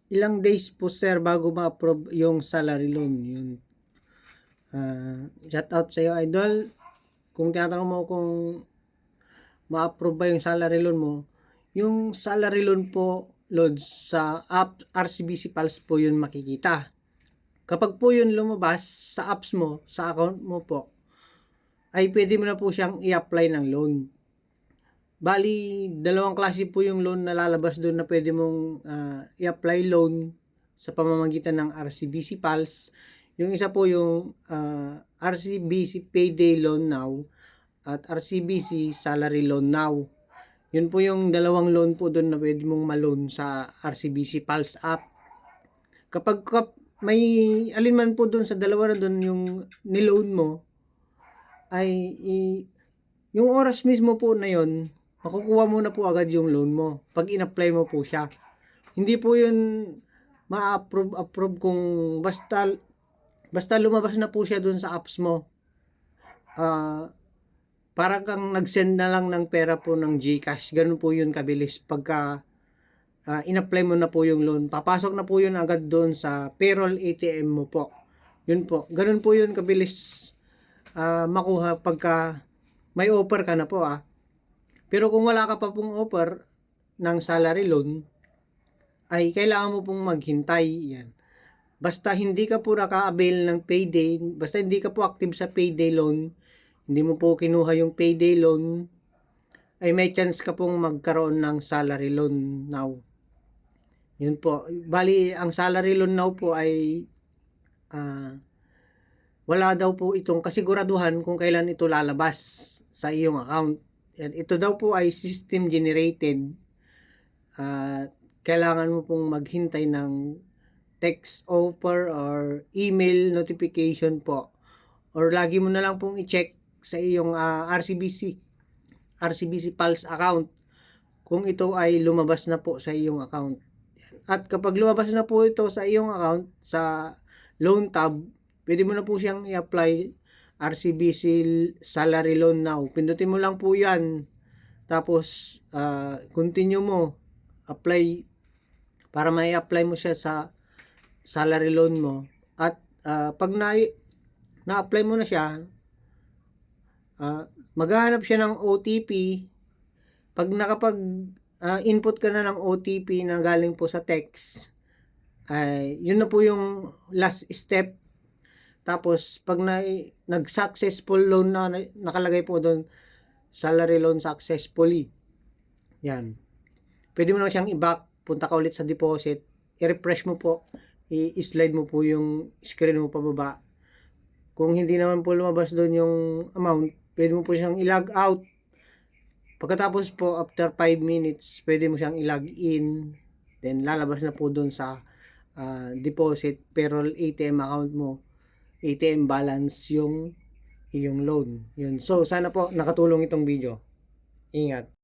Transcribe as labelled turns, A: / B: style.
A: ilang days po sir bago ma-approve yung salary loan? Yun. Shout out sa iyo idol. Kung tinatanong mo kung ma-approve ba yung salary loan mo, yung salary loan po, loads sa app RCBC Pulse po yun makikita. Kapag po yun lumabas sa apps mo, sa account mo po, ay pwede mo na po siyang i-apply ng loan. Bali, dalawang klase po yung loan na lalabas doon na pwede mong i-apply loan sa pamamagitan ng RCBC Pulse. Yung isa po yung RCBC Payday Loan Now at RCBC Salary Loan Now. Yun po yung dalawang loan po doon na pwede mong ma-loan sa RCBC Pulse app. Kapag may alin man po doon sa dalawa na doon yung niloan mo, ay yung oras mismo po na yon, makukuha mo na po agad yung loan mo pag in-apply mo po siya. Hindi po yun ma-approve kung basta lumabas na po siya doon sa apps mo. Para kang nag-send na lang ng pera po ng GCash. Ganun po yun kabilis pagka in-apply mo na po yung loan. Papasok na po yun agad doon sa payroll ATM mo po. Yun po. Ganun po yun kabilis makuha pagka may offer ka na po Pero kung wala ka pa pong offer ng salary loan, ay kailangan mo pong maghintay. Yan. Basta hindi ka po naka-avail ng payday, basta hindi ka po active sa payday loan, hindi mo po kinuha yung payday loan, ay may chance ka pong magkaroon ng salary loan now. Yun po. Bali, ang salary loan now po ay wala daw po itong kasiguraduhan kung kailan ito lalabas sa iyong account. Yan. Ito daw po ay system generated. Kailangan mo pong maghintay ng text offer or email notification po. Or lagi mo na lang pong i-check sa iyong RCBC Pulse account kung ito ay lumabas na po sa iyong account. At kapag lumabas na po ito sa iyong account sa loan tab, pwede mo na po siyang i-apply RCBC Salary Loan Now. Pindutin mo lang po yan. Tapos continue mo, apply para mai-apply mo siya sa salary loan mo. At pag na-apply mo na siya, maghahanap siya ng OTP. Pag input ka na ng OTP na galing po sa text, yun na po yung last step. Tapos pag nag-successful loan na nakalagay po doon, salary loan successfully, yan, pwede mo na siyang i-back, punta ka ulit sa deposit, i-refresh mo po, i-slide mo po yung screen mo pababa. Kung hindi naman po lumabas doon yung amount, pwede mo po siyang i-log out. Pagkatapos po, after 5 minutes, pwede mo siyang i-log in. Then, lalabas na po doon sa deposit payroll ATM account mo. ATM balance yung iyong loan. Yun. So, sana po nakatulong itong video. Ingat.